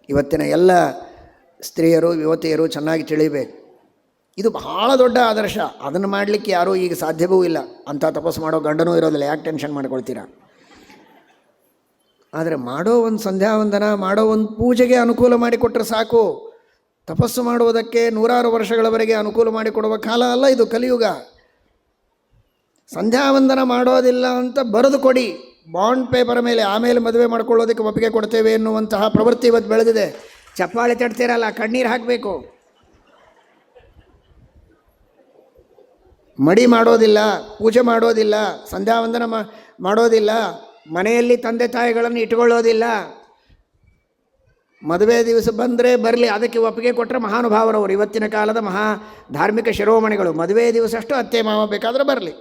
ಇವತ್ತಿನ ಎಲ್ಲ ಸ್ತ್ರೀಯರು ಯುವತಿಯರು ಚೆನ್ನಾಗಿ ತಿಳಿಬೇಕು. ಇದು ಬಹಳ ದೊಡ್ಡ ಆದರ್ಶ. ಅದನ್ನು ಮಾಡಲಿಕ್ಕೆ ಯಾರೂ ಈಗ ಸಾಧ್ಯವೂ ಇಲ್ಲ. ಅಂಥ ತಪಸ್ಸು ಮಾಡೋ ಗಂಡನೂ ಇರೋದಿಲ್ಲ. ಯಾಕೆ ಟೆನ್ಷನ್ ಮಾಡ್ಕೊಳ್ತೀರಾ? ಆದರೆ ಮಾಡೋ ಒಂದು ಸಂಧ್ಯಾವಂದನ, ಮಾಡೋ ಒಂದು ಪೂಜೆಗೆ ಅನುಕೂಲ ಮಾಡಿಕೊಟ್ರೆ ಸಾಕು. ತಪಸ್ಸು ಮಾಡುವುದಕ್ಕೆ ನೂರಾರು ವರ್ಷಗಳವರೆಗೆ ಅನುಕೂಲ ಮಾಡಿಕೊಡುವ ಕಾಲ ಅಲ್ಲ ಇದು, ಕಲಿಯುಗ. ಸಂಧ್ಯಾವಂದನ ಮಾಡೋದಿಲ್ಲ ಅಂತ ಬರೆದು ಕೊಡಿ ಬಾಂಡ್ ಪೇಪರ್ ಮೇಲೆ, ಆಮೇಲೆ ಮದುವೆ ಮಾಡ್ಕೊಳ್ಳೋದಕ್ಕೆ ಒಪ್ಪಿಗೆ ಕೊಡ್ತೇವೆ ಎನ್ನುವಂತಹ ಪ್ರವೃತ್ತಿ ಇವತ್ತು ಬೆಳೆದಿದೆ. ಚಪ್ಪಾಳೆ ತಟ್ತೀರಲ್ಲ, ಕಣ್ಣೀರು ಹಾಕಬೇಕು. ಮಡಿ ಮಾಡೋದಿಲ್ಲ, ಪೂಜೆ ಮಾಡೋದಿಲ್ಲ, ಸಂಧ್ಯಾವಂದನ ಮಾಡೋದಿಲ್ಲ, ಮನೆಯಲ್ಲಿ ತಂದೆ ತಾಯಿಗಳನ್ನು ಇಟ್ಕೊಳ್ಳೋದಿಲ್ಲ. ಮದುವೆ ದಿವಸ ಬಂದರೆ ಬರಲಿ, ಅದಕ್ಕೆ ಒಪ್ಪಿಗೆ ಕೊಟ್ಟರೆ ಮಹಾನುಭಾವರವರು, ಇವತ್ತಿನ ಕಾಲದ ಮಹಾ ಧಾರ್ಮಿಕ ಶಿರೋಮಣಿಗಳು. ಮದುವೆ ದಿವಸ ಅಷ್ಟು ಅತ್ತೆ ಮಾವ ಬೇಕಾದರೆ ಬರಲಿ,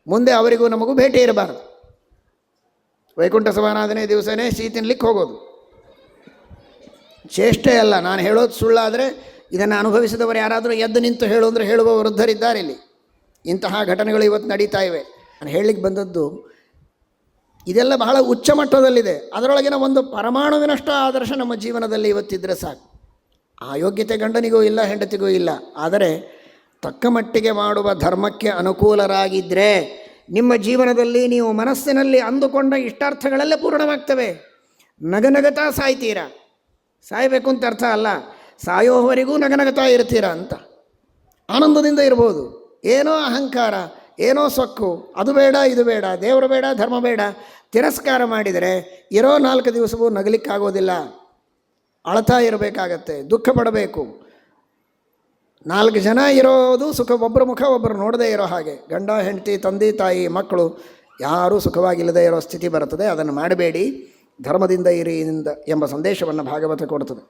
ಮುಂದೆ ಅವರಿಗೂ ನಮಗೂ ಭೇಟಿ ಇರಬಾರದು. ವೈಕುಂಠ ಸಮಾರಾಧನೆ ದಿವಸನೇ ಸಿಹಿ ತಿನ್ನಲಿಕ್ಕೆ ಹೋಗೋದು ಚೇಷ್ಟೆ ಅಲ್ಲ. ನಾನು ಹೇಳೋದು ಸುಳ್ಳಾದರೆ ಇದನ್ನು ಅನುಭವಿಸಿದವರು ಯಾರಾದರೂ ಎದ್ದು ನಿಂತು ಹೇಳು ಅಂದರೆ ಹೇಳುವ ವೃದ್ಧರಿದ್ದಾರೆ ಇಲ್ಲಿ. ಇಂತಹ ಘಟನೆಗಳು ಇವತ್ತು ನಡೀತಾ ಇವೆ. ನಾನು ಹೇಳಲಿಕ್ಕೆ ಬಂದದ್ದು ಇದೆಲ್ಲ ಬಹಳ ಉಚ್ಚ ಮಟ್ಟದಲ್ಲಿದೆ. ಅದರೊಳಗಿನ ಒಂದು ಪರಮಾಣುವಿನಷ್ಟು ಆದರ್ಶ ನಮ್ಮ ಜೀವನದಲ್ಲಿ ಇವತ್ತಿದ್ದರೆ ಸಾಕು. ಆ ಯೋಗ್ಯತೆ ಗಂಡನಿಗೂ ಇಲ್ಲ, ಹೆಂಡತಿಗೂ ಇಲ್ಲ. ಆದರೆ ತಕ್ಕ ಮಟ್ಟಿಗೆ ಮಾಡುವ ಧರ್ಮಕ್ಕೆ ಅನುಕೂಲರಾಗಿದ್ದರೆ ನಿಮ್ಮ ಜೀವನದಲ್ಲಿ ನೀವು ಮನಸ್ಸಿನಲ್ಲಿ ಅಂದುಕೊಂಡ ಇಷ್ಟಾರ್ಥಗಳೆಲ್ಲ ಪೂರ್ಣವಾಗ್ತವೆ. ನಗನಗತಾ ಸಾಯ್ತೀರ. ಸಾಯಬೇಕು ಅಂತ ಅರ್ಥ ಅಲ್ಲ, ಸಾಯೋವರೆಗೂ ನಗನಗತಾ ಇರ್ತೀರ ಅಂತ. ಆನಂದದಿಂದ ಇರ್ಬೋದು. ಏನೋ ಅಹಂಕಾರ, ಏನೋ ಸೊಕ್ಕು, ಅದು ಬೇಡ ಇದು ಬೇಡ, ದೇವರು ಬೇಡ, ಧರ್ಮ ಬೇಡ, ತಿರಸ್ಕಾರ ಮಾಡಿದರೆ ಇರೋ 4 ದಿವಸವೂ ನಗಲಿಕ್ಕಾಗೋದಿಲ್ಲ. ಅಳ್ತಾ ಇರಬೇಕಾಗತ್ತೆ, ದುಃಖ ಪಡಬೇಕು. 4 ಜನ ಇರೋದು ಸುಖ, ಒಬ್ಬರ ಮುಖ ಒಬ್ಬರು ನೋಡದೇ ಇರೋ ಹಾಗೆ. ಗಂಡ ಹೆಂಡತಿ, ತಂದೆ ತಾಯಿ, ಮಕ್ಕಳು ಯಾರೂ ಸುಖವಾಗಿಲ್ಲದೆ ಇರೋ ಸ್ಥಿತಿ ಬರುತ್ತದೆ. ಅದನ್ನು ಮಾಡಬೇಡಿ, ಧರ್ಮದಿಂದ ಇರಿ ಎಂಬ ಸಂದೇಶವನ್ನು ಭಾಗವತ ಕೊಡುತ್ತದೆ.